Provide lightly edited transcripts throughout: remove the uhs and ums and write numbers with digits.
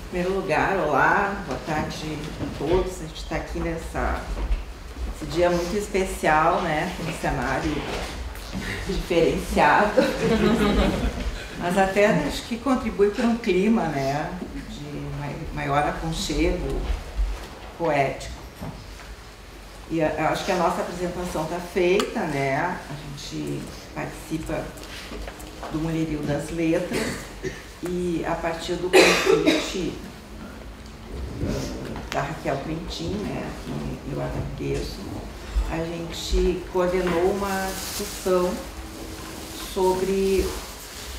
Em primeiro lugar, olá, boa tarde a todos. A gente está aqui nesse dia muito especial, né? Um cenário diferenciado, mas até acho que contribui para um clima, né? De maior aconchego poético. E acho que a nossa apresentação está feita, né? A gente participa do Mulherio das Letras e a partir do convite da Raquel Quentin, né, que eu agradeço, a gente coordenou uma discussão sobre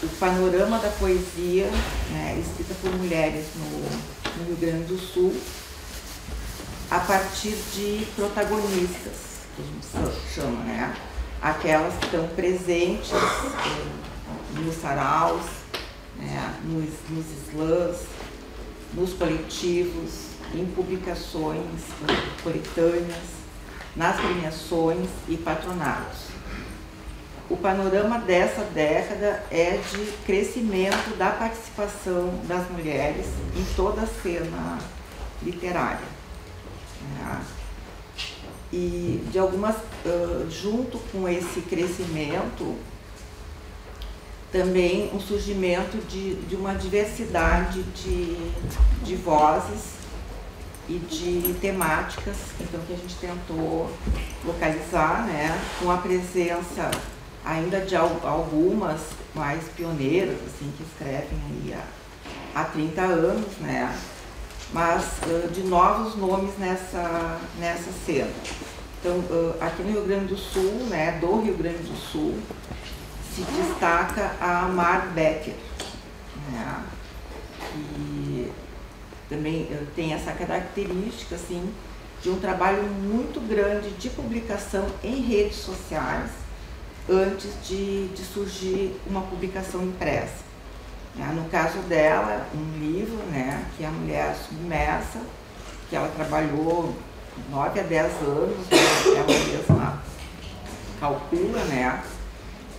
o panorama da poesia, né, escrita por mulheres no Rio Grande do Sul, a partir de protagonistas, que a gente chama, né, aquelas que estão presentes nos saraus, né, nos slams, nos coletivos, em publicações coletâneas, nas premiações e patronatos. O panorama dessa década é de crescimento da participação das mulheres em toda a cena literária, né? E de algumas, junto com esse crescimento, também um surgimento de uma diversidade de vozes e de temáticas, então, que a gente tentou localizar, né, com a presença ainda de algumas mais pioneiras, assim, que escrevem aí há 30 anos, né, mas de novos nomes nessa cena. Então, aqui no Rio Grande do Sul, né, do Rio Grande do Sul, se destaca a Mar Becker, né, que também tem essa característica, assim, de um trabalho muito grande de publicação em redes sociais antes de surgir uma publicação impressa. No caso dela, um livro, né, que é A Mulher Submersa, que ela trabalhou 9 a 10 anos, né, ela mesma calcula, né,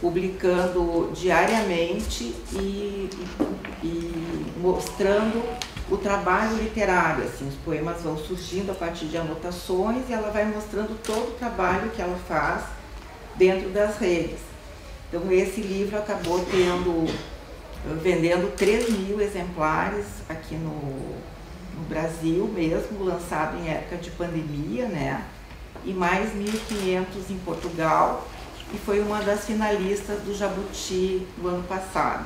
publicando diariamente e mostrando o trabalho literário, assim, os poemas vão surgindo a partir de anotações e ela vai mostrando todo o trabalho que ela faz dentro das redes. Então, esse livro acabou vendendo 3.000 exemplares aqui no Brasil mesmo, lançado em época de pandemia, né? E mais 1.500 em Portugal, e foi uma das finalistas do Jabuti do ano passado.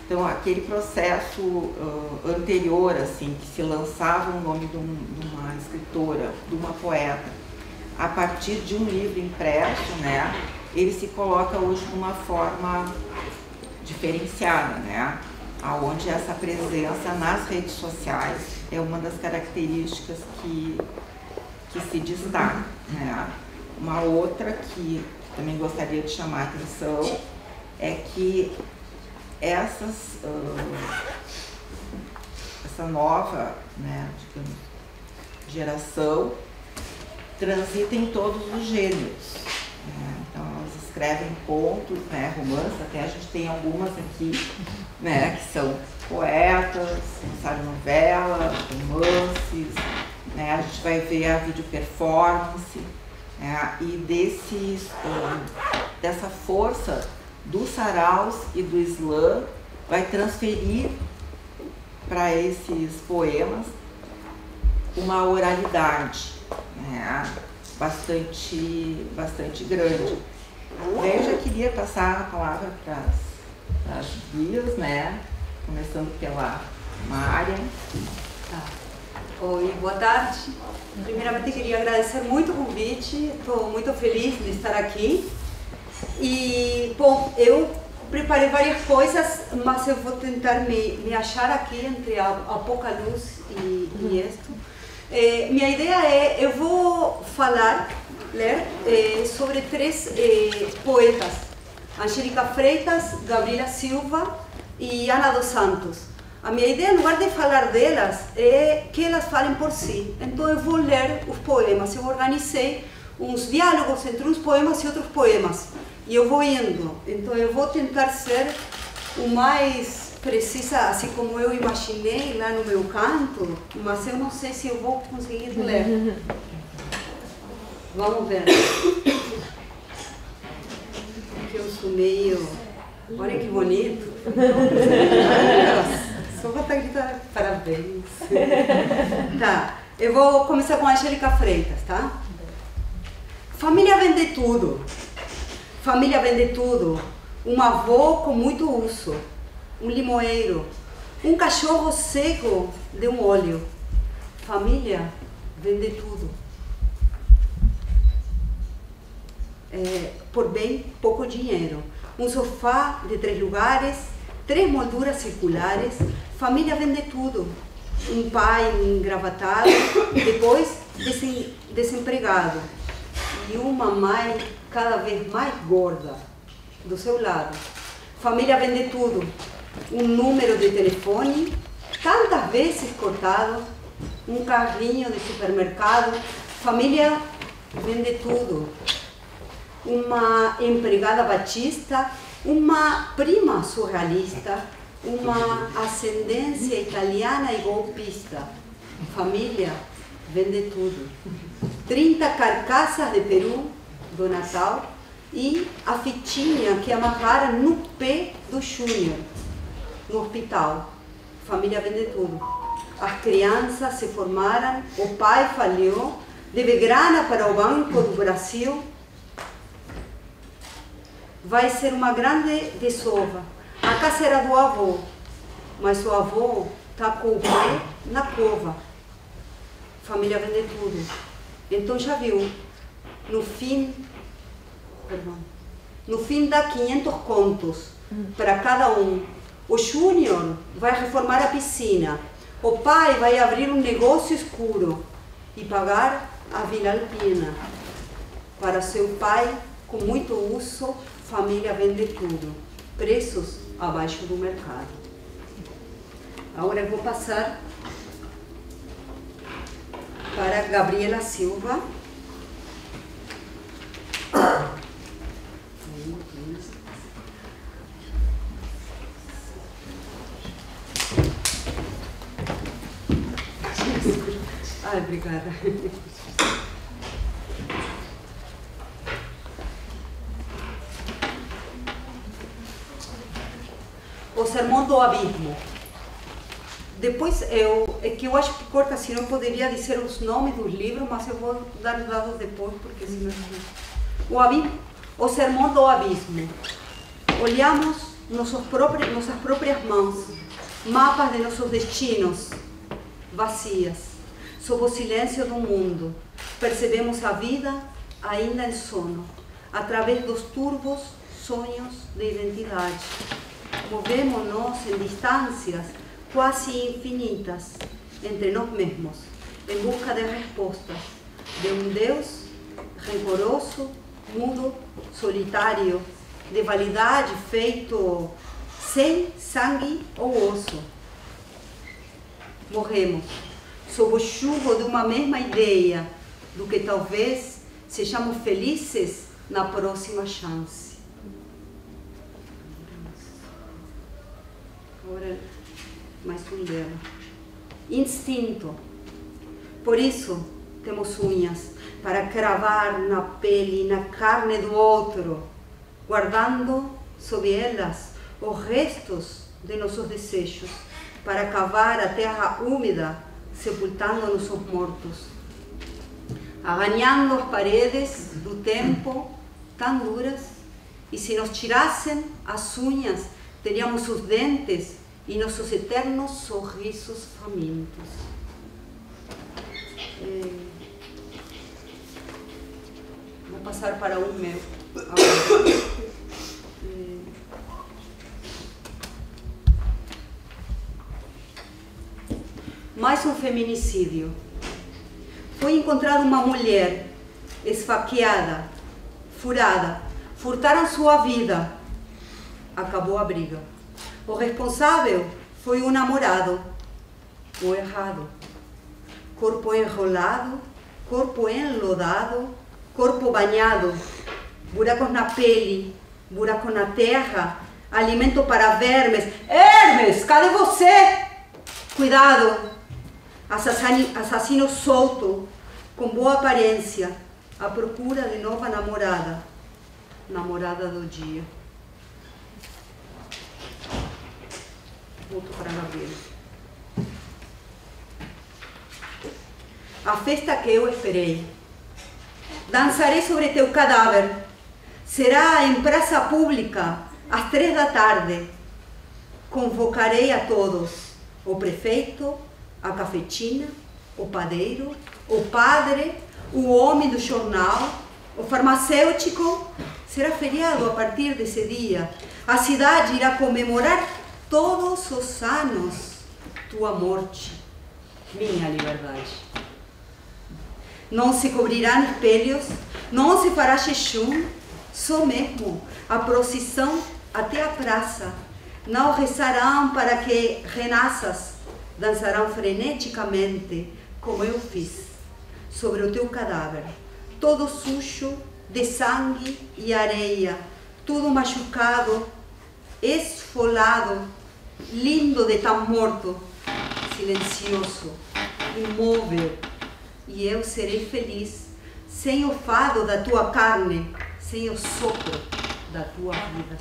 Então, aquele processo anterior, assim, que se lançava o nome de uma escritora, de uma poeta, a partir de um livro impresso, né, ele se coloca hoje de uma forma diferenciada, né, onde essa presença nas redes sociais é uma das características que se destaca, né. Uma outra que também gostaria de chamar a atenção é que essa nova, né, digamos, geração transita em todos os gêneros, né? Então, elas escrevem contos, né, romances, até a gente tem algumas aqui, né, que são poetas, sabe, novela, romances, né, a gente vai ver a vídeo performance, e dessa força dos saraus e do slam vai transferir para esses poemas uma oralidade, né, bastante grande. Daí eu já queria passar a palavra para as guias, né, começando pela Marian. Oi, boa tarde. Primeiramente, queria agradecer muito o convite, estou muito feliz de estar aqui. E, bom, eu preparei várias coisas, mas eu vou tentar me achar aqui entre a pouca luz e isto. Minha ideia é, eu vou ler sobre 3 poetas, Angélica Freitas, Gabriela Silva e Ana dos Santos. A minha ideia, em lugar de falar delas, é que elas falem por si. Então eu vou ler os poemas, eu organizei uns diálogos entre uns poemas e outros poemas. E eu vou indo, então eu vou tentar ser o mais precisa, assim como eu imaginei lá no meu canto, mas eu não sei se eu vou conseguir ler. Vamos ver. Porque eu sou meio... Olha que bonito. Só vou estar gritando parabéns. Tá, eu vou começar com a Angélica Freitas, tá? Família vende tudo. Família vende tudo. Uma avó com muito uso. Um limoeiro. Um cachorro cego de um olho. Família vende tudo. Por bem pouco dinheiro. Um sofá de 3 lugares, 3 molduras circulares. Família vende tudo. Um pai engravatado, depois desempregado. E uma mãe cada vez mais gorda do seu lado. Família vende tudo. Um número de telefone, tantas vezes cortado. Um carrinho de supermercado. Família vende tudo. Uma empregada batista, uma prima surrealista, uma ascendência italiana e golpista. Família vende tudo. 30 carcaças de peru do Natal e a fitinha que amarraram no pé do Júnior, no hospital. Família vende tudo. As crianças se formaram, o pai falhou, deve grana para o Banco do Brasil. Vai ser uma grande desova. A casa era do avô, mas o avô está com o pé na cova. Família vende tudo. Então já viu, no fim dá 500 contos para cada um. O Júnior vai reformar a piscina. O pai vai abrir um negócio escuro e pagar a Vila Alpina. Para seu pai, com muito uso, família vende tudo. Preços abaixo do mercado. Agora eu vou passar para Gabriela Silva. Ai, obrigada. O Sermão do Abismo. Depois, é que eu acho que corta, se não poderia dizer os nomes dos livros, mas eu vou dar os dados depois, porque senão... O Sermão do Abismo. Olhamos nossas próprias mãos, mapas de nossos destinos, vazias, sob o silêncio do mundo. Percebemos a vida ainda em sono, através dos turvos sonhos de identidade. Movemos-nos em distâncias quase infinitas entre nós mesmos, em busca de respostas de um Deus rancoroso, mudo, solitário, de validade feito sem sangue ou osso. Morremos sob o jugo de uma mesma ideia do que talvez sejamos felizes na próxima chance. Agora, mais um dela. Instinto. Por isso, temos unhas, para cravar na pele e na carne do outro, guardando sob elas os restos de nossos desejos, para cavar a terra úmida, sepultando nossos mortos, arranhando as paredes do tempo tão duras, e se nos tirassem as unhas, teríamos os dentes e nossos eternos sorrisos famintos. Vou passar para um meu. Mais um feminicídio. Foi encontrada uma mulher esfaqueada, furada. Furtaram sua vida. Acabou a briga. O responsável foi o namorado. O errado. Corpo enrolado, corpo enlodado, corpo banhado, buracos na pele, buraco na terra, alimento para vermes. Hermes, cadê você? Cuidado, assassino solto, com boa aparência, à procura de nova namorada. Namorada do dia. Volto para Gabriel. A festa que eu esperei. Dançarei sobre teu cadáver. Será em praça pública, às 3 da tarde. Convocarei a todos. O prefeito, a cafetina, o padeiro, o padre, o homem do jornal, o farmacêutico. Será feriado a partir desse dia. A cidade irá comemorar todos os anos tua morte, minha liberdade. Não se cobrirão espelhos, não se fará jejum, só mesmo a procissão até a praça. Não rezarão para que renasças, dançarão freneticamente, como eu fiz, sobre o teu cadáver, todo sujo de sangue e areia, tudo machucado, esfolado, lindo de tão morto, silencioso, imóvel. E eu serei feliz, sem o fado da tua carne, sem o sopro da tua vida.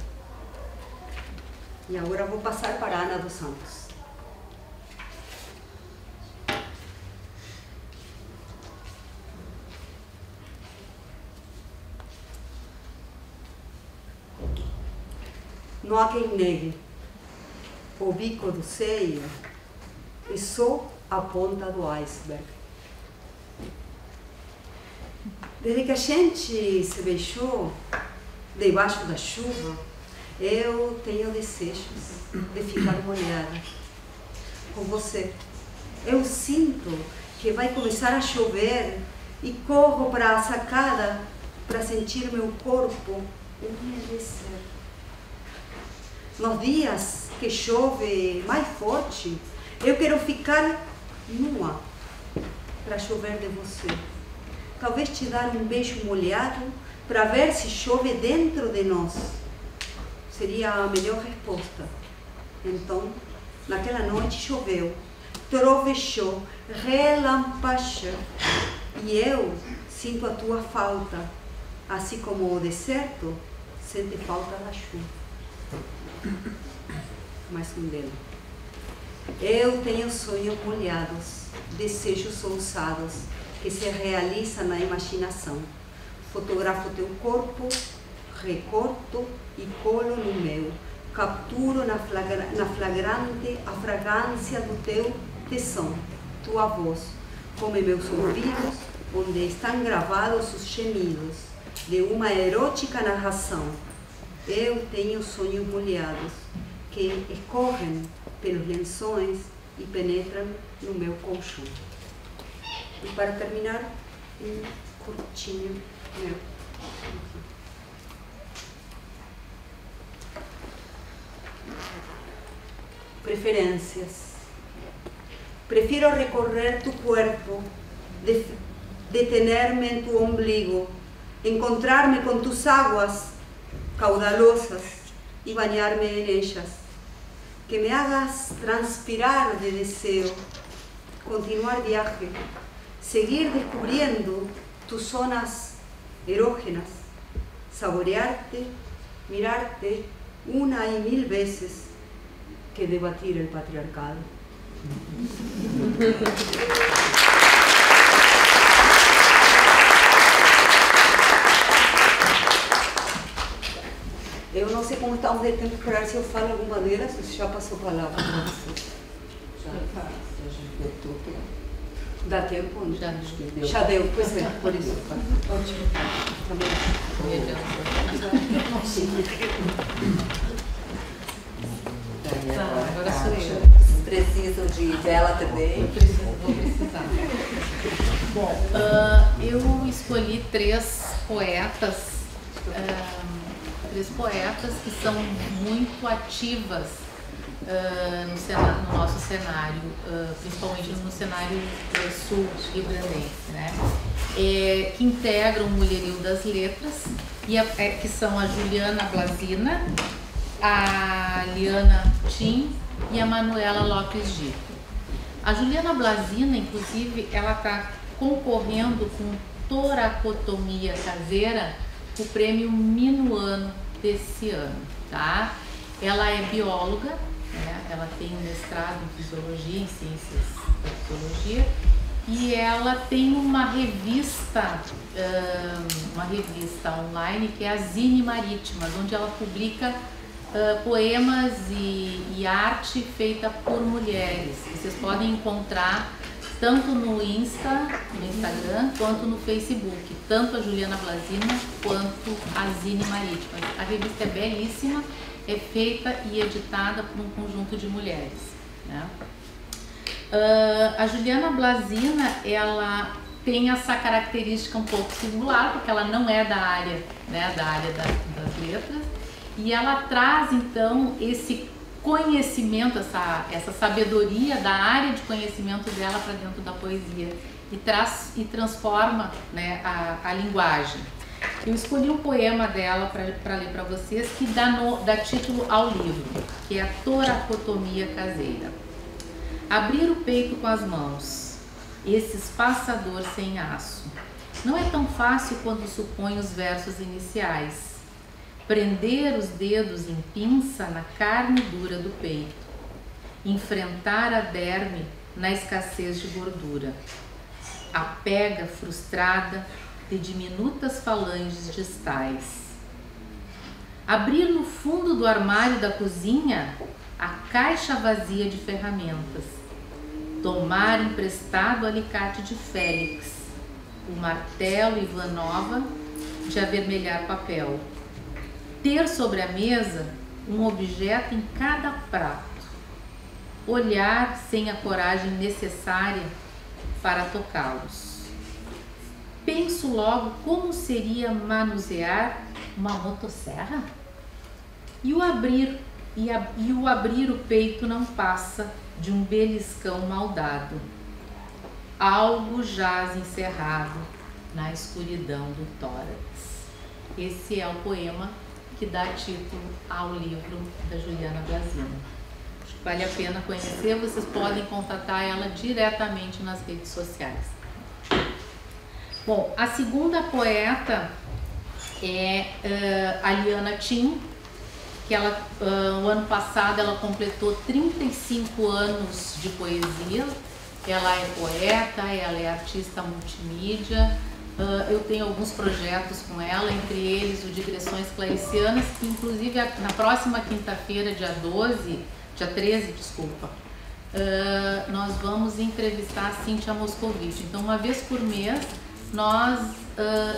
E agora vou passar para Ana dos Santos. Não há quem negue. O bico do seio é só a ponta do iceberg. Desde que a gente se beijou debaixo da chuva, eu tenho desejos de ficar molhada com você. Eu sinto que vai começar a chover e corro para a sacada para sentir meu corpo umedecer. Nos dias que chove mais forte, eu quero ficar nua para chover de você. Talvez te dar um beijo molhado para ver se chove dentro de nós. Seria a melhor resposta. Então, naquela noite choveu, trovejou, relampagueou. E eu sinto a tua falta, assim como o deserto sente falta da chuva. Mais um deles. Eu tenho sonhos molhados, desejos ousados, que se realiza na imaginação. Fotografo teu corpo, recorto e colo no meu. Capturo na flagrante a fragrância do teu tesão, tua voz, como meus ouvidos, onde estão gravados os gemidos de uma erótica narração. Eu tenho sonhos molhados que escorrem pelos lençóis e penetram no meu colchão. E para terminar, um curtinho meu. Preferências. Prefiro recorrer tu cuerpo, detenerme en tu ombligo, encontrarme con tus aguas caudalosas y bañarme en ellas. Que me hagas transpirar de deseo, continuar viaje, seguir descubriendo tus zonas erógenas, saborearte, mirarte una y mil veces que debatir el patriarcado. Eu não sei como estamos de tempo para se eu falo alguma delas, ou se já passou a palavra para você. Dá tempo? Já, acho que deu. Já deu, pois é, por isso. Ótimo. Também. Agora sou eu. Precisam de dela também? Vou precisar. Bom, eu escolhi três poetas que são muito ativas no nosso cenário, principalmente no cenário sul rio-grandense, né? Que integram o Mulherio das Letras, que são a Juliana Blasina, a Liana Tim e a Manuela Lopes Gito. A Juliana Blasina, inclusive, ela está concorrendo com Toracotomia Caseira, o prêmio Minuano desse ano, tá? Ela é bióloga, né? Ela tem um mestrado em Fisiologia, em Ciências da Fisiologia, e ela tem uma revista online que é a Zine Marítimas, onde ela publica poemas e arte feita por mulheres. Vocês podem encontrar tanto no Instagram, quanto no Facebook, tanto a Juliana Blasina quanto a Zine Marítimas. A revista é belíssima, é feita e editada por um conjunto de mulheres, né? A Juliana Blasina, ela tem essa característica um pouco singular, porque ela não é da área, né, das letras, e ela traz então esse conhecimento, essa sabedoria da área de conhecimento dela para dentro da poesia e transforma, né, a linguagem. Eu escolhi um poema dela para ler para vocês que dá título ao livro, que é a Toracotomia Caseira. Abrir o peito com as mãos, esse espaçador sem aço. Não é tão fácil quanto supõe os versos iniciais. Prender os dedos em pinça na carne dura do peito. Enfrentar a derme na escassez de gordura. A pega frustrada de diminutas falanges distais. Abrir no fundo do armário da cozinha a caixa vazia de ferramentas. Tomar emprestado o alicate de Félix, o martelo Ivanova de avermelhar papel. Ter sobre a mesa um objeto em cada prato. Olhar sem a coragem necessária para tocá-los. Penso logo como seria manusear uma motosserra. E o abrir o peito não passa de um beliscão maldado. Algo jaz encerrado na escuridão do tórax. Esse é o poema que dá título ao livro da Juliana Blasina. Acho que vale a pena conhecer, vocês podem contatar ela diretamente nas redes sociais. Bom, a segunda poeta é a Liana Tim, que ela, o ano passado ela completou 35 anos de poesia. Ela é poeta, ela é artista multimídia. Eu tenho alguns projetos com ela, entre eles o Digressões Claricianas, que inclusive na próxima quinta-feira, dia 13, nós vamos entrevistar a Cíntia Moscovitch. Então, uma vez por mês, nós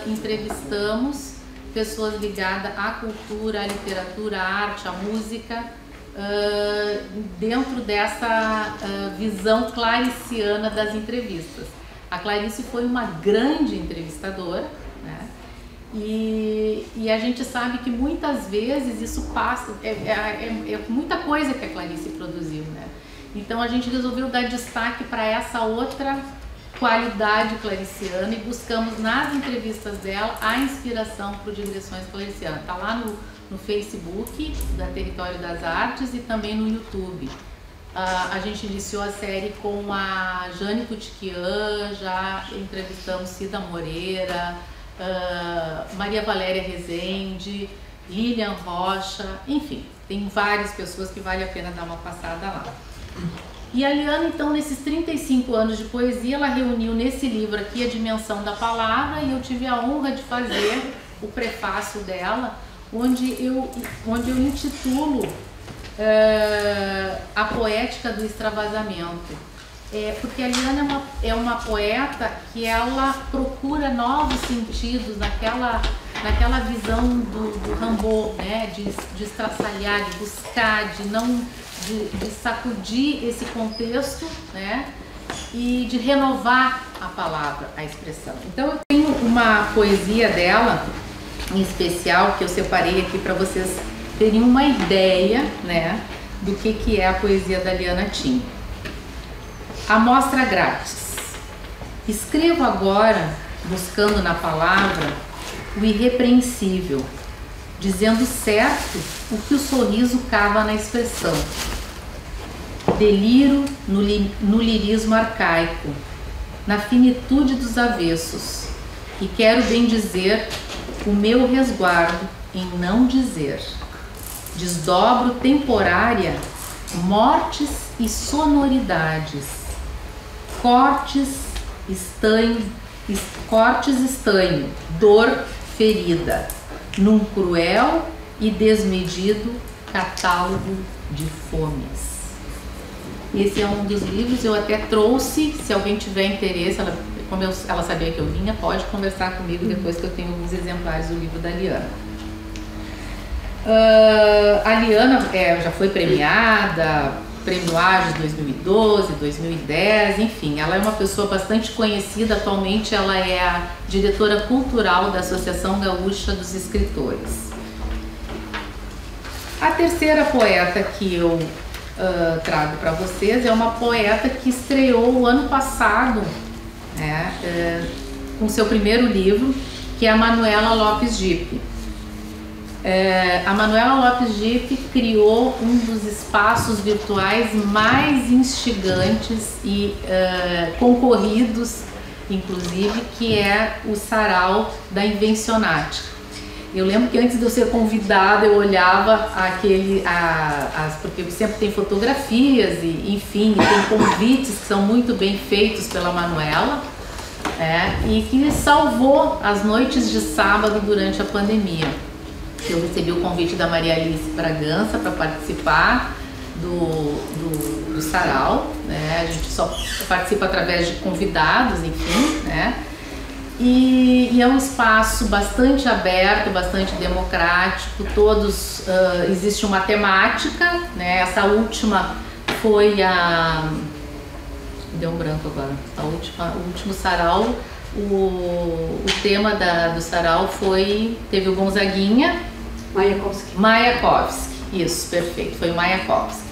entrevistamos pessoas ligadas à cultura, à literatura, à arte, à música, dentro dessa visão clariciana das entrevistas. A Clarice foi uma grande entrevistadora, né? E a gente sabe que muitas vezes isso passa, é muita coisa que a Clarice produziu, né? Então a gente resolveu dar destaque para essa outra qualidade clariciana e buscamos nas entrevistas dela a inspiração para o Digressões Claricianas. Está lá no Facebook da Território das Artes e também no YouTube. A gente iniciou a série com a Jane Tutiquian, já entrevistamos Cida Moreira, Maria Valéria Rezende, Lilian Rocha, enfim, tem várias pessoas que vale a pena dar uma passada lá. E a Liana, então, nesses 35 anos de poesia, ela reuniu nesse livro aqui a dimensão da palavra, e eu tive a honra de fazer o prefácio dela, onde eu intitulo A Poética do Extravasamento. Porque a Liana é uma poeta que ela procura novos sentidos naquela visão do Rimbaud, né? de estraçalhar, de buscar, de sacudir esse contexto, né? E de renovar a palavra, a expressão. Então eu tenho uma poesia dela, em especial, que eu separei aqui para vocês terem uma ideia, né, do que é a poesia da Liana Tim. Amostra grátis. Escrevo agora, buscando na palavra, o irrepreensível, dizendo certo o que o sorriso cava na expressão. Deliro no lirismo arcaico, na finitude dos avessos, e quero bem dizer o meu resguardo em não dizer. Desdobro temporária mortes e sonoridades, cortes estanho, dor ferida, num cruel e desmedido catálogo de fomes. Esse é um dos livros, eu até trouxe, se alguém tiver interesse, como ela sabia que eu vinha, pode conversar comigo depois que eu tenho alguns exemplares do livro da Liana. A Liana já foi premiada, Prêmio Ages 2012, 2010, enfim, ela é uma pessoa bastante conhecida. Atualmente ela é a diretora cultural da Associação Gaúcha dos Escritores. A terceira poeta que eu trago para vocês é uma poeta que estreou o ano passado, né, com seu primeiro livro, que é a Manuela Lopes Gipe. A Manuela Lopes Gipe criou um dos espaços virtuais mais instigantes e concorridos, inclusive, que é o Sarau da Invencionática. Eu lembro que antes de eu ser convidada, eu olhava porque sempre tem fotografias e, enfim, tem convites que são muito bem feitos pela Manuela, e que salvou as noites de sábado durante a pandemia. Eu recebi o convite da Maria Alice Bragança para participar do Sarau, né? A gente só participa através de convidados, enfim, né? E é um espaço bastante aberto, bastante democrático. Existe uma temática, né? Essa última foi deu um branco agora. O último Sarau, o tema do Sarau teve o Gonzaguinha. Mayakovsky, isso, perfeito, foi o Mayakovsky.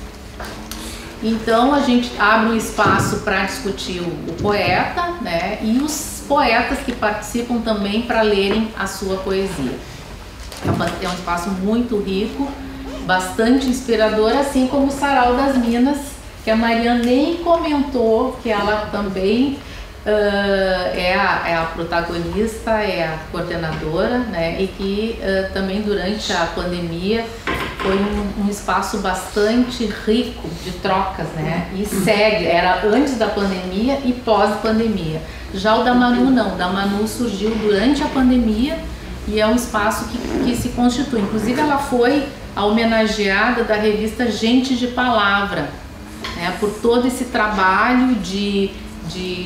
Então a gente abre um espaço para discutir o poeta, né, e os poetas que participam também para lerem a sua poesia. É um espaço muito rico, bastante inspirador, assim como o Sarau das Minas, que a Maria nem comentou, que ela também é a protagonista, é a coordenadora, né, e que também durante a pandemia foi um espaço bastante rico de trocas, né, e era antes da pandemia e pós-pandemia. Já o da Manu não, o da Manu surgiu durante a pandemia e é um espaço que se constitui. Inclusive ela foi a homenageada da revista Gente de Palavra, né, por todo esse trabalho de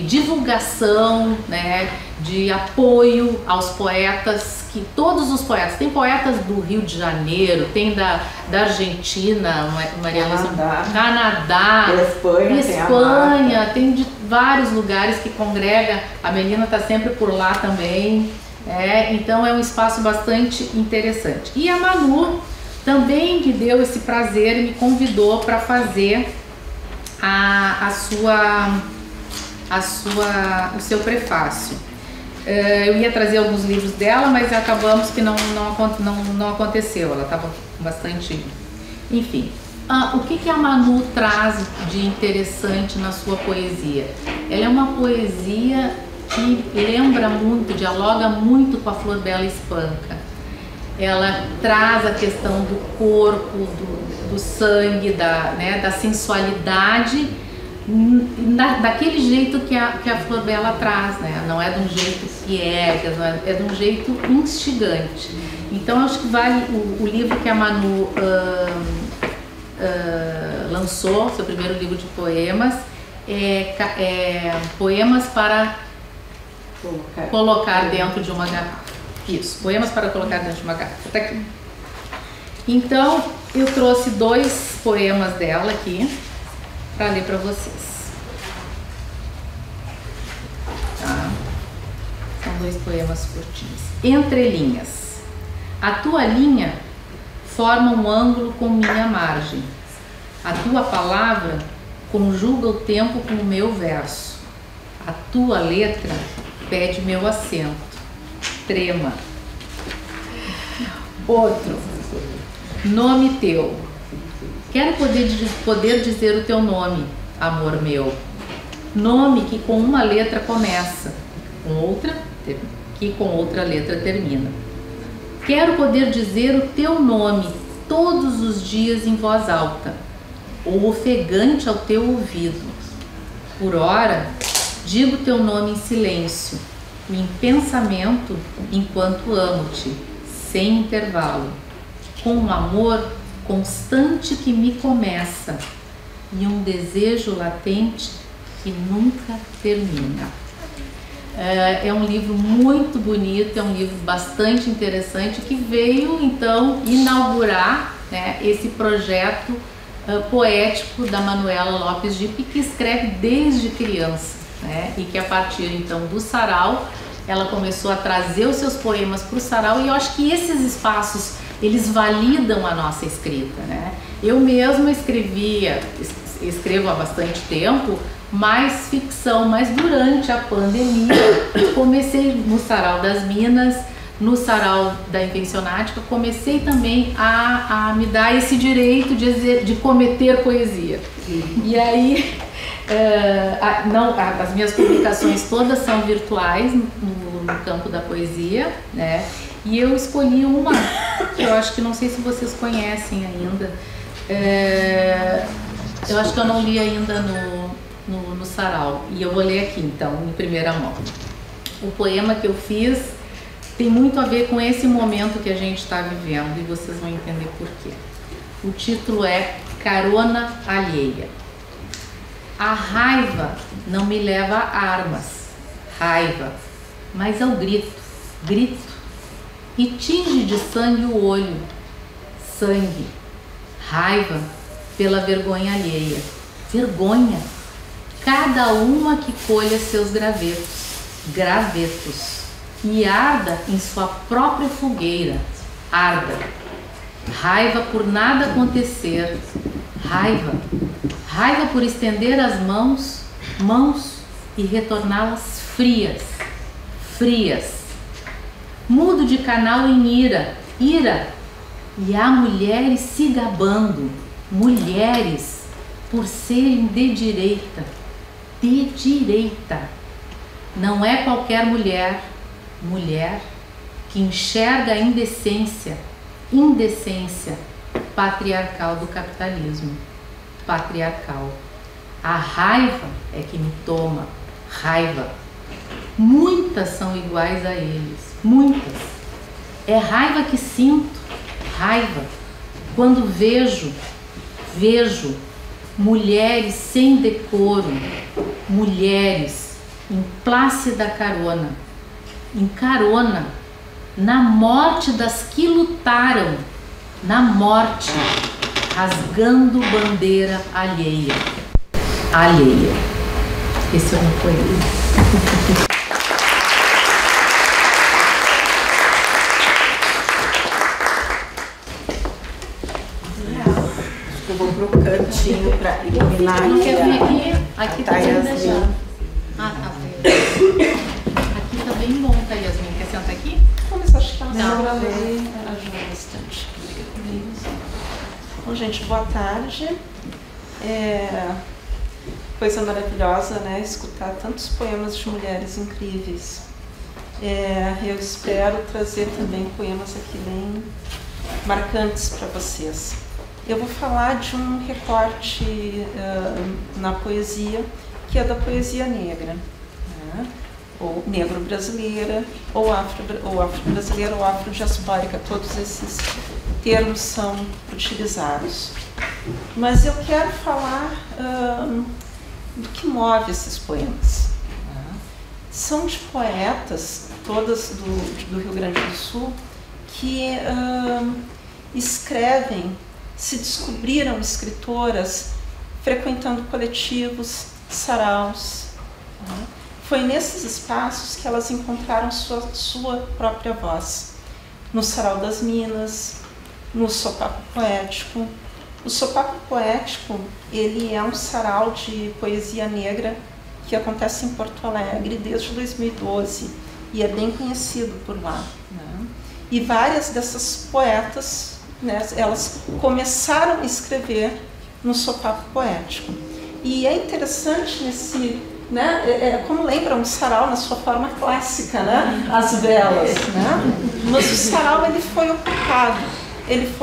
divulgação, né, de apoio aos poetas, que todos os poetas, tem poetas do Rio de Janeiro, tem da Argentina, Canadá, Espanha, tem de vários lugares que congrega, a Melina está sempre por lá também, então é um espaço bastante interessante. E a Manu também me deu esse prazer e me convidou para fazer o seu prefácio. Eu ia trazer alguns livros dela, mas acabamos que não aconteceu. Ela estava bastante... Enfim, o que a Manu traz de interessante na sua poesia? Ela é uma poesia que lembra muito, dialoga muito com a Flor Bela Espanca. Ela traz a questão do corpo, do sangue, da sensualidade, daquele jeito que a Flor Bela traz, né? Não é de um jeito piegas, é de um jeito instigante. Então acho que vale o livro que a Manu lançou, seu primeiro livro de poemas, Poemas para colocar dentro de uma garrafa. Isso, Poemas para colocar dentro de uma garrafa. Tá aqui. Então eu trouxe 2 poemas dela aqui para ler para vocês. Tá? São 2 poemas curtinhos. Entre linhas. A tua linha forma um ângulo com minha margem. A tua palavra conjuga o tempo com o meu verso. A tua letra pede meu assento. Trema. Outro. Nome teu. Quero poder dizer o teu nome, amor meu. Nome que com uma letra começa, que com outra letra termina. Quero poder dizer o teu nome todos os dias em voz alta, ou ofegante ao teu ouvido. Por ora, digo teu nome em silêncio, em pensamento, enquanto amo-te, sem intervalo, com um amor constante que me começa e um desejo latente que nunca termina. É um livro muito bonito, é um livro bastante interessante que veio então inaugurar, né, esse projeto poético da Manuela Lopes Dipp, que escreve desde criança, né, e que a partir então do sarau ela começou a trazer os seus poemas para o sarau, e eu acho que esses espaços eles validam a nossa escrita, né? Eu mesma escrevo há bastante tempo, mais ficção, mas durante a pandemia comecei no Sarau das Minas, no Sarau da Invencionática, comecei também a me dar esse direito de cometer poesia. E aí, as minhas publicações todas são virtuais no campo da poesia, né? E eu escolhi uma que eu acho que não sei se vocês conhecem ainda. Eu acho que eu não li ainda no sarau, e eu vou ler aqui então, em primeira mão. O poema que eu fiz tem muito a ver com esse momento que a gente está vivendo, e vocês vão entender por quê. O título é Carona Alheia. A raiva não me leva a armas, raiva, mas ao grito, e tinge de sangue o olho, sangue, raiva pela vergonha alheia, vergonha, cada uma que colha seus gravetos, e arda em sua própria fogueira, arda, raiva por nada acontecer, raiva por estender as mãos e retorná-las frias, mudo de canal em ira, e há mulheres se gabando, mulheres por serem de direita, não é qualquer mulher que enxerga a indecência patriarcal do capitalismo, patriarcal. A raiva é que me toma, raiva. Muitas são iguais a eles, muitas. É raiva que sinto, raiva, quando vejo mulheres sem decoro, mulheres em plácida carona, na morte das que lutaram, na morte, rasgando bandeira alheia. Esse é um poema. Eu vou pro cantinho para iluminar. Não quer vir aqui? Aqui tá bem Yasmin. deixado. Ah, tá bem. Aqui tá bem bom, tá, Yasmin? Quer sentar aqui? Mas acho que ela Não. para ler ajuda bastante. Bom, gente, boa tarde. Coisa maravilhosa, né? Escutar tantos poemas de mulheres incríveis. Eu espero trazer também poemas aqui bem marcantes para vocês. Eu vou falar de um recorte na poesia, que é da poesia negra, né? Ou negro-brasileira, ou afro-brasileira, ou afro-diaspórica, todos esses termos são utilizados. Mas eu quero falar do que move esses poemas. Né? São de poetas, todas do Rio Grande do Sul, que escrevem, se descobriram escritoras frequentando coletivos, saraus. Né? Foi nesses espaços que elas encontraram sua própria voz. No Sarau das Minas, no Sopapo Poético. O Sopapo Poético, ele é um sarau de poesia negra que acontece em Porto Alegre desde 2012 e é bem conhecido por lá. Né? E várias dessas poetas, né, elas começaram a escrever no sopapo poético. E é interessante nesse, né, como lembra um sarau na sua forma clássica, né, as velas, né? Mas o sarau ele foi ocupado,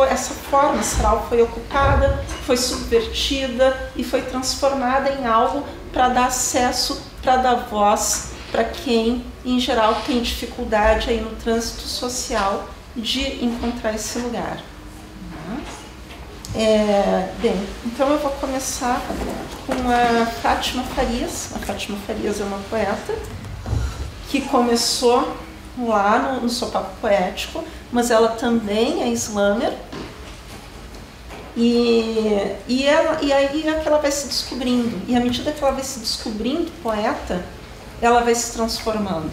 essa forma sarau foi ocupada, foi subvertida e foi transformada em algo para dar acesso, para dar voz para quem, em geral, tem dificuldade aí no trânsito social de encontrar esse lugar. Bem, então eu vou começar com a Fátima Farias. A Fátima Farias é uma poeta que começou lá no sopapo poético, mas ela também é slammer. E aí é que ela vai se descobrindo. E à medida que ela vai se descobrindo poeta, ela vai se transformando.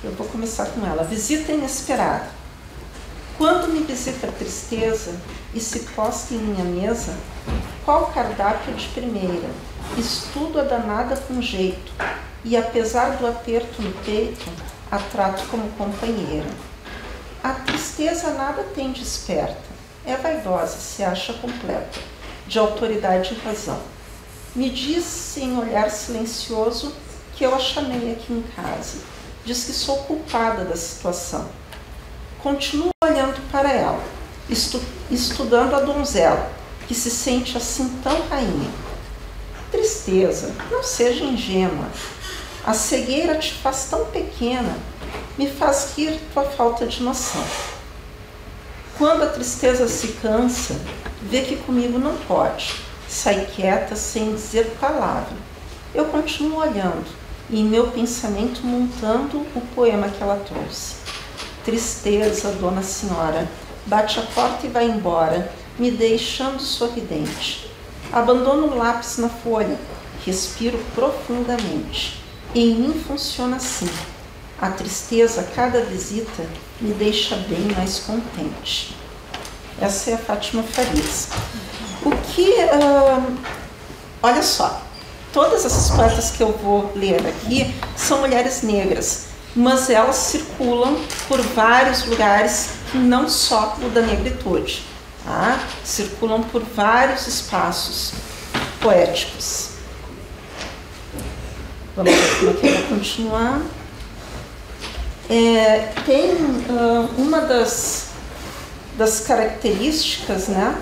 Eu vou começar com ela. Visita inesperada. Quando me visita a tristeza e se posta em minha mesa, qual cardápio de primeira? Estudo a danada com jeito, e apesar do aperto no peito, a trato como companheira. A tristeza nada tem de esperta, é vaidosa, se acha completa, de autoridade e razão. Me diz em olhar silencioso que eu a chamei aqui em casa. Diz que sou culpada da situação. Continuo olhando para ela, estudando a donzela, que se sente assim tão rainha. Tristeza, não seja ingênua. A cegueira te faz tão pequena, me faz rir tua falta de noção. Quando a tristeza se cansa, vê que comigo não pode, sai quieta sem dizer palavra. Eu continuo olhando e em meu pensamento montando o poema que ela trouxe. Tristeza, dona senhora, bate a porta e vai embora, me deixando sorridente. Abandono o lápis na folha, respiro profundamente. Em mim funciona assim. A tristeza, a cada visita, me deixa bem mais contente. Essa é a Fátima Farias. Olha só, todas essas poetas que eu vou ler aqui são mulheres negras, mas elas circulam por vários lugares, não só o da negritude, tá? Circulam por vários espaços poéticos. Vamos ver como é que eu vou continuar. Tem uma das características, né?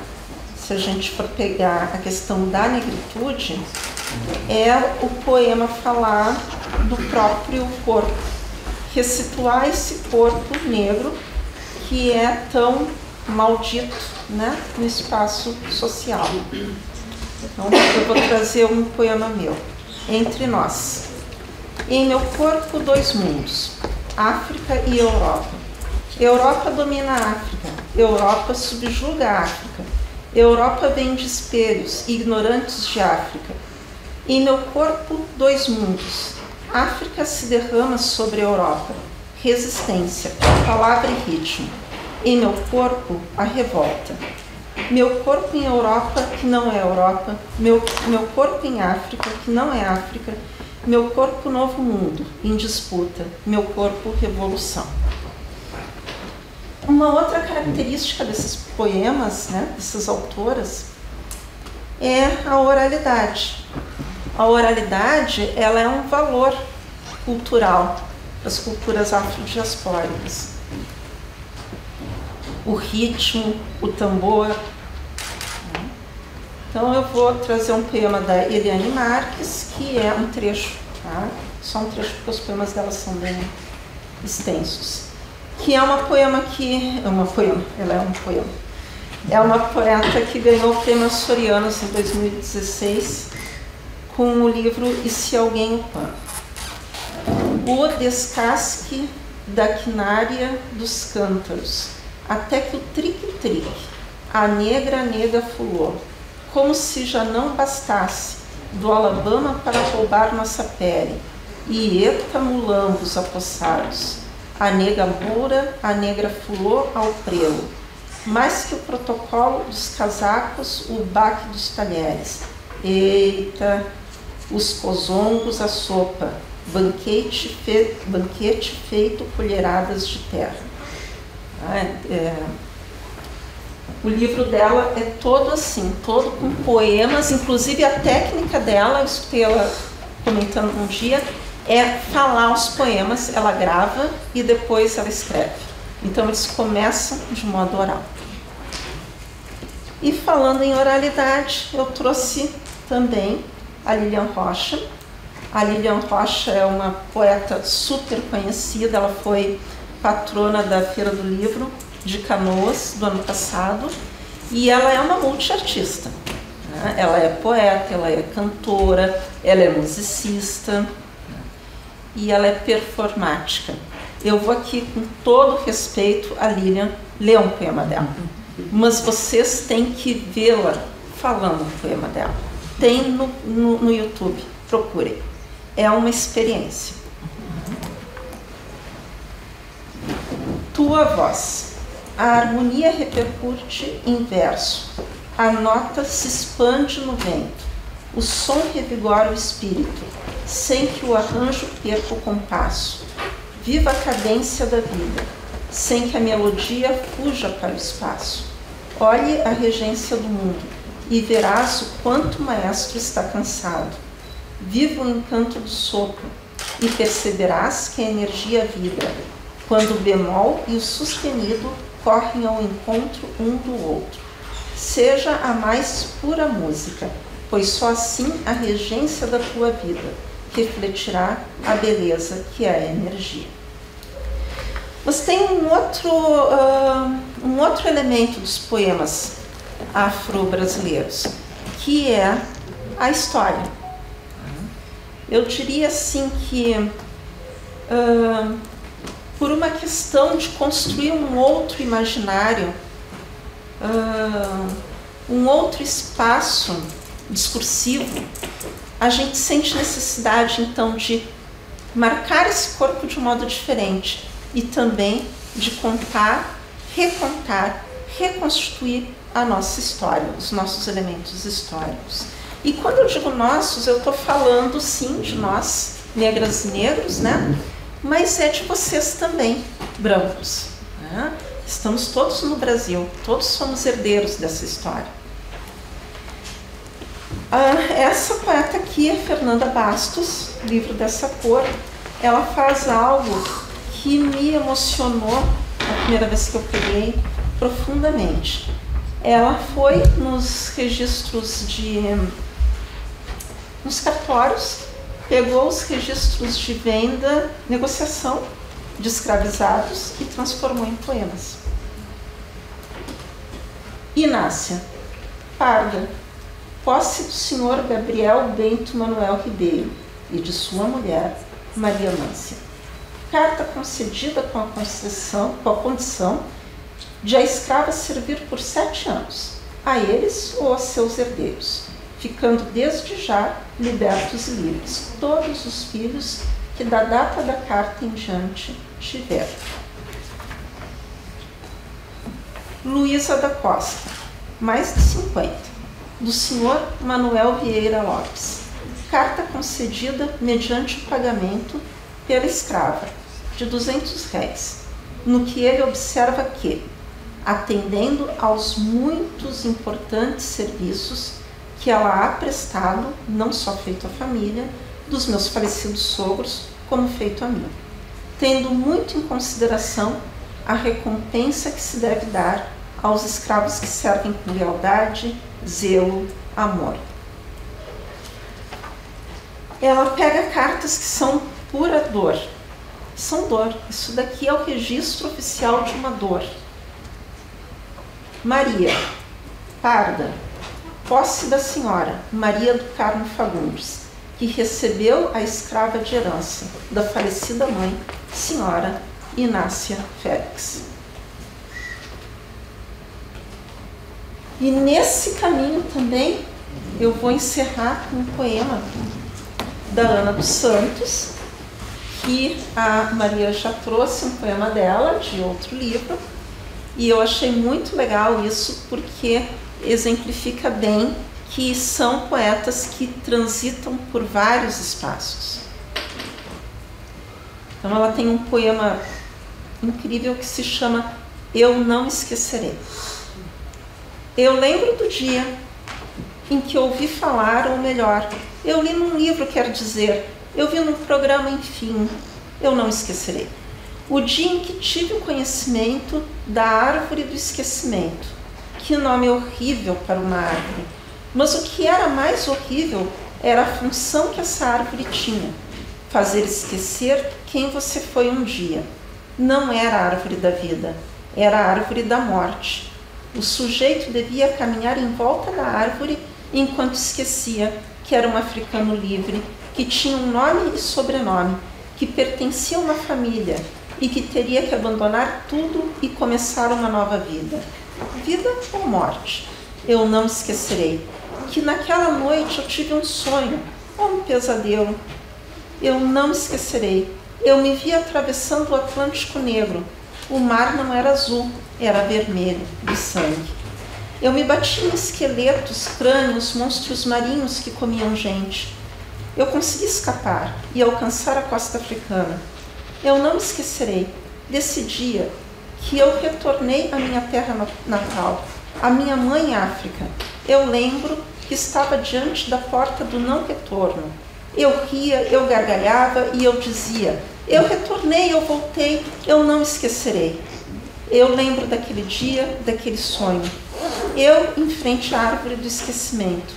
Se a gente for pegar a questão da negritude, é o poema falar do próprio corpo, ressituar esse corpo negro que é tão maldito, né, no espaço social. Então, eu vou trazer um poema meu. Entre nós. Em meu corpo, dois mundos, África e Europa. Europa domina a África, Europa subjuga a África. Europa vende espelhos, ignorantes de África. Em meu corpo, dois mundos, África se derrama sobre a Europa, resistência, palavra e ritmo. Em meu corpo, a revolta. Meu corpo em Europa, que não é Europa. Meu corpo em África, que não é África. Meu corpo novo mundo, em disputa. Meu corpo revolução. Uma outra característica desses poemas, né, dessas autoras, é a oralidade. A oralidade, ela é um valor cultural das culturas afrodiaspóricas. O ritmo, o tambor. Então eu vou trazer um poema da Eliane Marques, que é um trecho, tá? Só um trecho, porque os poemas dela são bem extensos. Que é ela é um poema. É uma poeta que ganhou o Prêmio Açorianos em 2016 com o livro E Se Alguém o Pã. O descasque da quinária dos cântaros, até que o trique-trique, a nega fulou, como se já não bastasse, do Alabama para roubar nossa pele, e eta mulambos apossados, a nega moura, a negra fulou ao prelo, mais que o protocolo dos casacos, o baque dos talheres. Eita, os cozongos, a sopa, banquete feito colheradas de terra. O livro dela é todo assim, todo com poemas, inclusive a técnica dela, eu escutei ela comentando um dia, é falar os poemas, ela grava e depois ela escreve. Então eles começam de modo oral. E falando em oralidade, eu trouxe também a Lilian Rocha. A Lilian Rocha é uma poeta super conhecida, ela foi patrona da Feira do Livro de Canoas do ano passado, e ela é uma multiartista, né? Ela é poeta, ela é cantora, ela é musicista e ela é performática. Eu vou aqui, com todo respeito, a Lilian ler um poema dela, mas vocês têm que vê-la falando o poema dela. Tem no YouTube, procurem. É uma experiência. Tua voz. A harmonia repercute em verso. A nota se expande no vento. O som revigora o espírito, sem que o arranjo perca o compasso. Viva a cadência da vida, sem que a melodia fuja para o espaço. Olhe a regência do mundo e verás o quanto o maestro está cansado. Viva o encanto do sopro e perceberás que a energia vibra, quando o bemol e o sustenido correm ao encontro um do outro. Seja a mais pura música, pois só assim a regência da tua vida refletirá a beleza que é a energia. Mas tem um outro elemento dos poemas afro-brasileiros, que é a história. Eu diria assim que, por uma questão de construir um outro imaginário, um outro espaço discursivo, a gente sente necessidade, então, de marcar esse corpo de um modo diferente e também de contar, recontar, reconstituir a nossa história, os nossos elementos históricos. E quando eu digo nossos, eu estou falando, sim, de nós, negras e negros, né? Mas é de vocês também, brancos, né? Estamos todos no Brasil, todos somos herdeiros dessa história. Essa poeta aqui é Fernanda Bastos, livro dessa cor. Ela faz algo que me emocionou a primeira vez que eu peguei profundamente. Ela foi nos registros nos cartórios, pegou os registros de venda, negociação de escravizados e transformou em poemas. Inácia, parda, posse do senhor Gabriel Bento Manuel Ribeiro e de sua mulher, Maria Mância. Carta concedida com a condição de a escrava servir por 7 anos, a eles ou a seus herdeiros, ficando desde já libertos e livres todos os filhos que da data da carta em diante tiver. Luísa da Costa, mais de 50, do senhor Manuel Vieira Lopes. Carta concedida mediante o pagamento pela escrava de R$200, no que ele observa que, atendendo aos muitos importantes serviços que ela há prestado, não só feito à família, dos meus falecidos sogros, como feito a mim, tendo muito em consideração a recompensa que se deve dar aos escravos que servem com lealdade, zelo, amor. Ela pega cartas que são pura dor. São dor. Isso daqui é o registro oficial de uma dor. Maria, parda, posse da senhora Maria do Carmo Fagundes, que recebeu a escrava de herança da falecida mãe, senhora Inácia Félix. E nesse caminho também eu vou encerrar com um poema da Ana dos Santos, que a Maria já trouxe um poema dela, de outro livro, e eu achei muito legal isso, porque exemplifica bem que são poetas que transitam por vários espaços. Então ela tem um poema incrível que se chama Eu Não Esquecerei. Eu lembro do dia em que ouvi falar, ou melhor, eu li num livro, quer dizer, eu vi num programa, enfim, eu não esquecerei. O dia em que tive o conhecimento da árvore do esquecimento. Que nome horrível para uma árvore. Mas o que era mais horrível era a função que essa árvore tinha. Fazer esquecer quem você foi um dia. Não era a árvore da vida, era a árvore da morte. O sujeito devia caminhar em volta da árvore enquanto esquecia que era um africano livre, que tinha um nome e sobrenome, que pertencia a uma família e que teria que abandonar tudo e começar uma nova vida. Vida ou morte? Eu não esquecerei que naquela noite eu tive um sonho ou um pesadelo. Eu não esquecerei. Eu me vi atravessando o Atlântico Negro. O mar não era azul, era vermelho, de sangue. Eu me bati em esqueletos, crânios, monstros marinhos que comiam gente. Eu consegui escapar e alcançar a costa africana. Eu não esquecerei desse dia que eu retornei à minha terra natal, à minha mãe África. Eu lembro que estava diante da porta do não retorno. Eu ria, eu gargalhava e eu dizia, eu retornei, eu voltei, eu não esquecerei. Eu lembro daquele dia, daquele sonho. Eu em frente à árvore do esquecimento.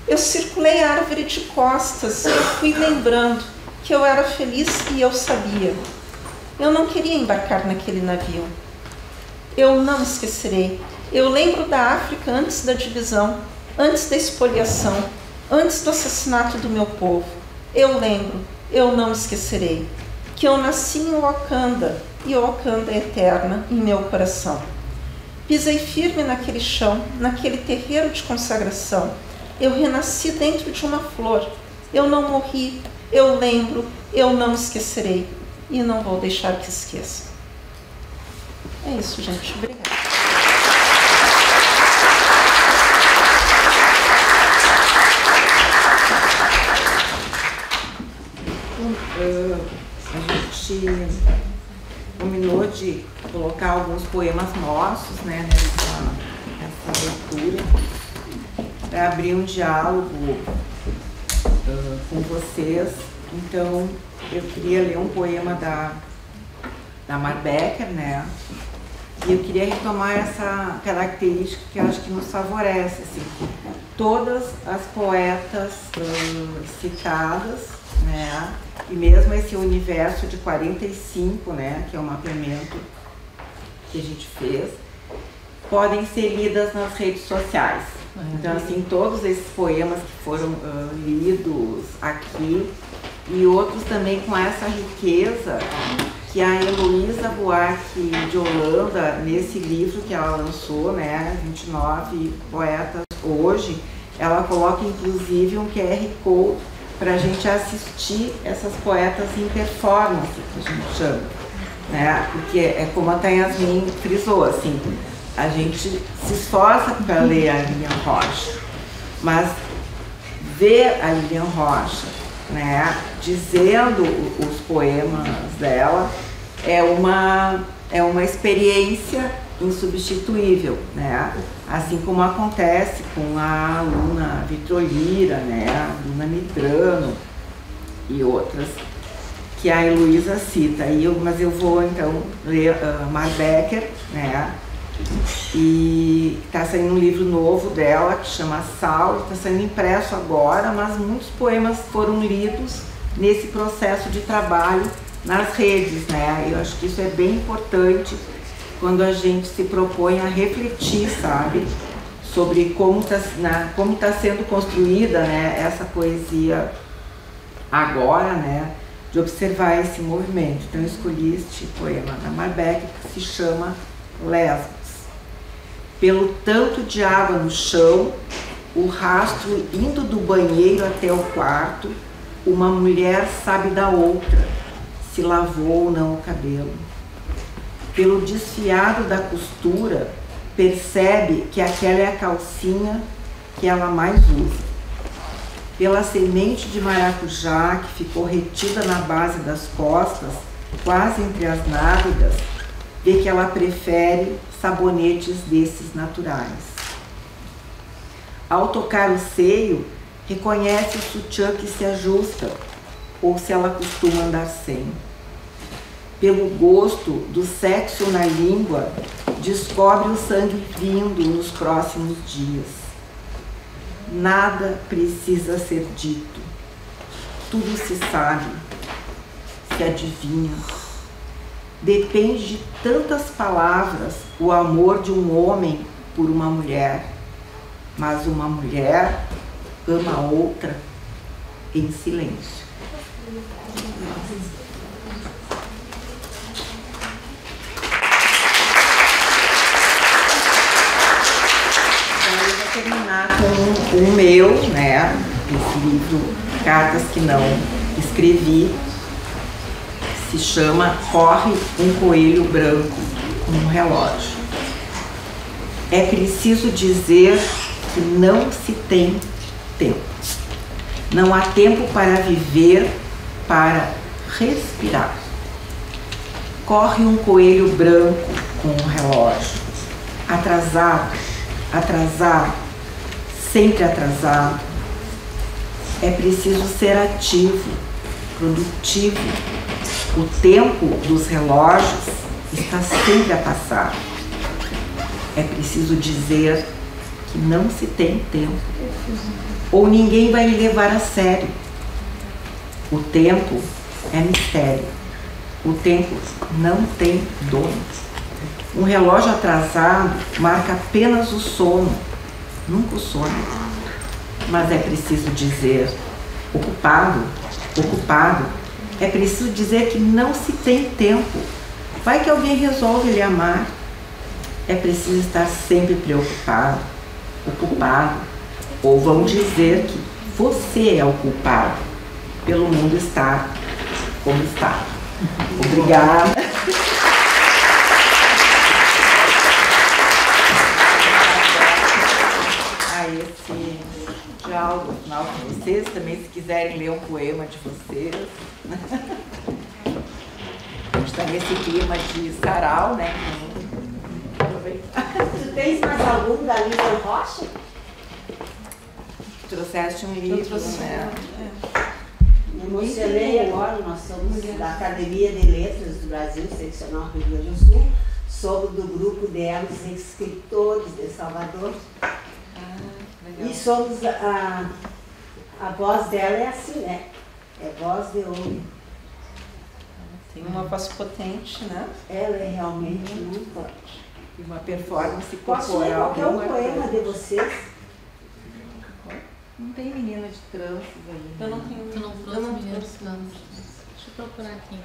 Eu circulei a árvore de costas, eu fui lembrando que eu era feliz e eu sabia. Eu não queria embarcar naquele navio. Eu não esquecerei. Eu lembro da África antes da divisão, antes da expoliação, antes do assassinato do meu povo. Eu lembro, eu não esquecerei, que eu nasci em Wakanda e Wakanda é eterna em meu coração. Pisei firme naquele chão, naquele terreiro de consagração. Eu renasci dentro de uma flor. Eu não morri, eu lembro, eu não esquecerei. E não vou deixar que esqueça. É isso, gente. Obrigada. A gente combinou de colocar alguns poemas nossos, né, nessa leitura, para abrir um diálogo com vocês. Então, eu queria ler um poema da Mar Becker, né? E eu queria retomar essa característica que eu acho que nos favorece, assim. Todas as poetas citadas, né? E mesmo esse universo de 45, né? Que é o mapeamento que a gente fez, podem ser lidas nas redes sociais. Então, assim, todos esses poemas que foram lidos aqui e outros também com essa riqueza que a Heloísa Buarque de Holanda, nesse livro que ela lançou, né, 29 poetas hoje, ela coloca inclusive um QR Code para a gente assistir essas poetas em performance, que a gente chama, né, porque é como a Yasmin frisou, assim, a gente se esforça para ler a Lilian Rocha, mas ver a Lilian Rocha, né, dizendo os poemas dela é uma experiência insubstituível, né? Assim como acontece com a aluna Vitrolira, né, a aluna Midrano e outras que a Heloísa cita. Mas eu vou então ler Mar Becker, né? E está saindo um livro novo dela que chama Sal, está sendo impresso agora, mas muitos poemas foram lidos nesse processo de trabalho nas redes, né? Eu acho que isso é bem importante quando a gente se propõe a refletir, sabe, sobre como tá sendo construída, né, essa poesia agora, né, de observar esse movimento. Então eu escolhi este poema da Mar Becker que se chama Lesbos. Pelo tanto de água no chão, o rastro indo do banheiro até o quarto, uma mulher sabe da outra, se lavou ou não o cabelo. Pelo desfiado da costura, percebe que aquela é a calcinha que ela mais usa. pela semente de maracujá que ficou retida na base das costas, quase entre as nádegas, vê que ela prefere sabonetes desses naturais. Ao tocar o seio, reconhece o sutiã que se ajusta, ou se ela costuma andar sem. Pelo gosto do sexo na língua, descobre o sangue vindo nos próximos dias. Nada precisa ser dito. Tudo se sabe, se adivinha. Depende de tantas palavras o amor de um homem por uma mulher. Mas uma mulher ama a outra em silêncio. Eu vou terminar com o meu, né? Esse livro, Cartas que Não Escrevi, que se chama Corre um Coelho Branco com um Relógio. É preciso dizer que não se tem tempo. Não há tempo para viver, para respirar. Corre um coelho branco com um relógio. Atrasado, atrasado, sempre atrasado. É preciso ser ativo, produtivo. O tempo dos relógios está sempre a passar. É preciso dizer que não se tem tempo, ou ninguém vai lhe levar a sério. O tempo é mistério. O tempo não tem dono. Um relógio atrasado marca apenas o sono, nunca o sono. Mas é preciso dizer, ocupado, ocupado. É preciso dizer que não se tem tempo. Vai que alguém resolve lhe amar. É preciso estar sempre preocupado, ocupado, ou vão dizer que você é o culpado pelo mundo estar como está. Obrigada. A esse diálogo final com vocês, também se quiserem ler um poema de vocês. A gente está nesse clima de sarau, né? Tu tens mais algum da Lívia Rocha? Trouxeste um livro, né? Me emocionei agora, nós somos da Academia de Letras do Brasil, seccional Rio Grande do Sul, somos do grupo delas, escritores de Salvador. E somos, a voz dela é assim, né? É voz de homem. Tem uma voz potente, né? Ela é realmente muito forte. E uma performance Posso ler corporal. qualquer um poema de vocês? Não tem menina de tranças ali. Eu não tenho. Tu não trouxe meninos planos. Deixa eu procurar aqui.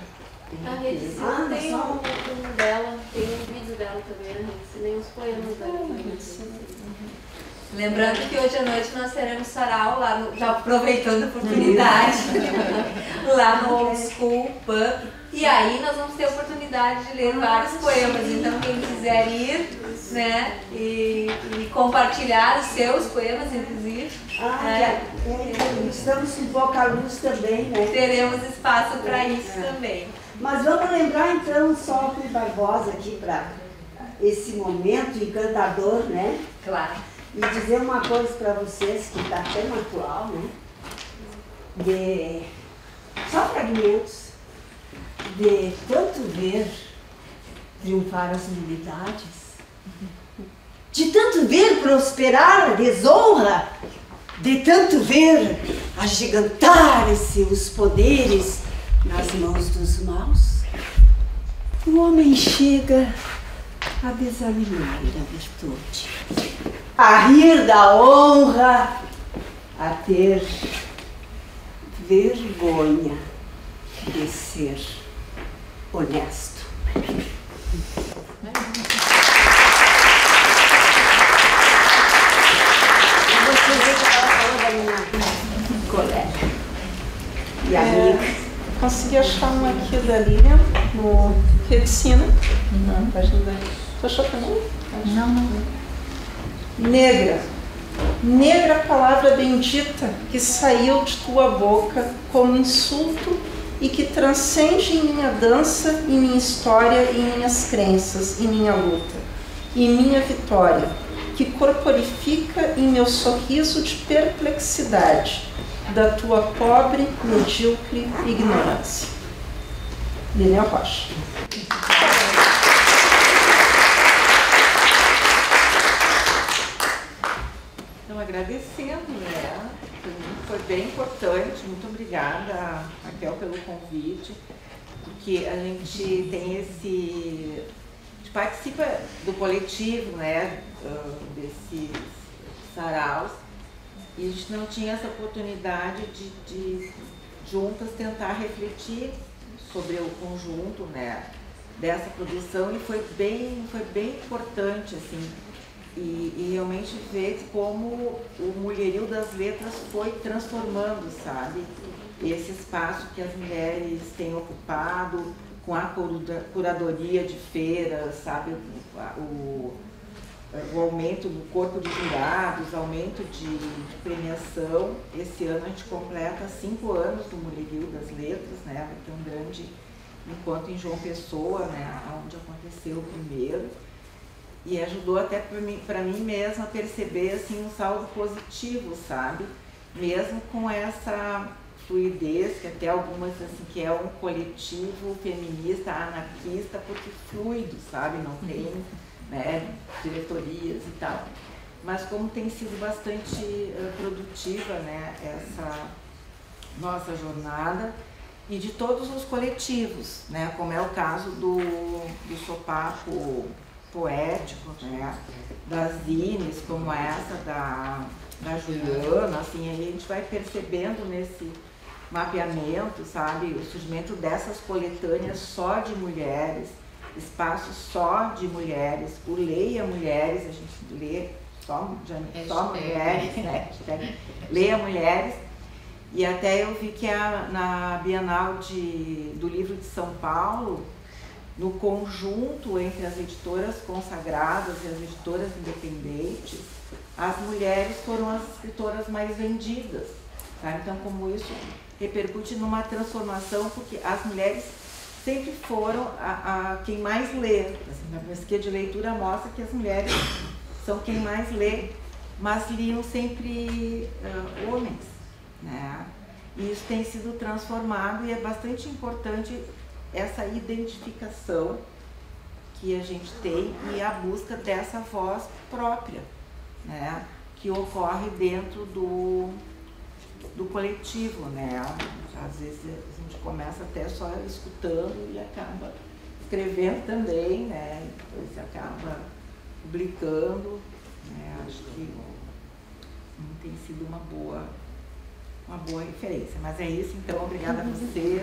A Rede Ah, tem só- um dela, tem um vídeo dela também, a Rede, nem os poemas dela. Lembrando que hoje à noite nós teremos sarau lá, já aproveitando a oportunidade, lá no Old School Pub. E aí nós vamos ter a oportunidade de ler vários poemas. Então quem quiser ir, né, e compartilhar os seus poemas, inclusive, Estamos em Boca Luz também, né? teremos espaço para isso também. Mas vamos lembrar então só o Rui Barbosa aqui para esse momento encantador, né? Claro. E dizer uma coisa para vocês que está tão atual, né? De só fragmentos de tanto ver triunfar as humildades, de tanto ver prosperar a desonra, de tanto ver agigantar-se os poderes nas mãos dos maus, o homem chega a desanimar da virtude, a rir da honra, a ter vergonha de ser honesto. Colega e amiga. Consegui achar uma aqui da Lívia no Redicina, na página da... Tu achou também? Não. Negra, negra palavra bendita que saiu de tua boca como insulto e que transcende em minha dança, em minha história, em minhas crenças, em minha luta, em minha vitória, que corporifica em meu sorriso de perplexidade da tua pobre, medíocre ignorância. Lilian Rocha. Então, agradecendo, né? Foi bem importante. Muito obrigada, Raquel, pelo convite, porque a gente tem esse... A gente participa do coletivo, né? Desses saraus, e a gente não tinha essa oportunidade de juntas tentar refletir sobre o conjunto, né, dessa produção, e foi bem importante, assim, e realmente ver como o Mulherio das Letras foi transformando, sabe, esse espaço que as mulheres têm ocupado com a curadoria de feiras, sabe, o aumento do corpo de jurados, aumento de premiação. Esse ano a gente completa 5 anos do Mulherio das Letras, né? Vai ter um grande encontro em João Pessoa, né? Onde aconteceu o primeiro. E ajudou até para mim mesma a perceber assim, um saldo positivo, sabe? Mesmo com essa fluidez, que até algumas assim, que é um coletivo feminista, anarquista, porque fluido, sabe? Não tem... né, diretorias e tal, mas como tem sido bastante produtiva, né, essa nossa jornada, e de todos os coletivos, né, como é o caso do Sopapo Poético, né, das zines, como essa da Juliana, assim, aí a gente vai percebendo nesse mapeamento, sabe, o surgimento dessas coletâneas só de mulheres, espaço só de mulheres, o Leia Mulheres, a gente lê só mulheres, né? Leia Mulheres, e até eu vi que na Bienal do Livro de São Paulo, no conjunto entre as editoras consagradas e as editoras independentes, as mulheres foram as escritoras mais vendidas, tá? Então, como isso repercute numa transformação, porque as mulheres sempre foram quem mais lê. Assim, a pesquisa de leitura mostra que as mulheres são quem mais lê, mas liam sempre homens, né? E isso tem sido transformado, e é bastante importante essa identificação que a gente tem e a busca dessa voz própria, né? Que ocorre dentro do coletivo, né? Às vezes a gente começa até só escutando e acaba escrevendo também, né? E depois se acaba publicando, né? Acho que não tem sido uma boa referência. Mas é isso, então, obrigada a vocês.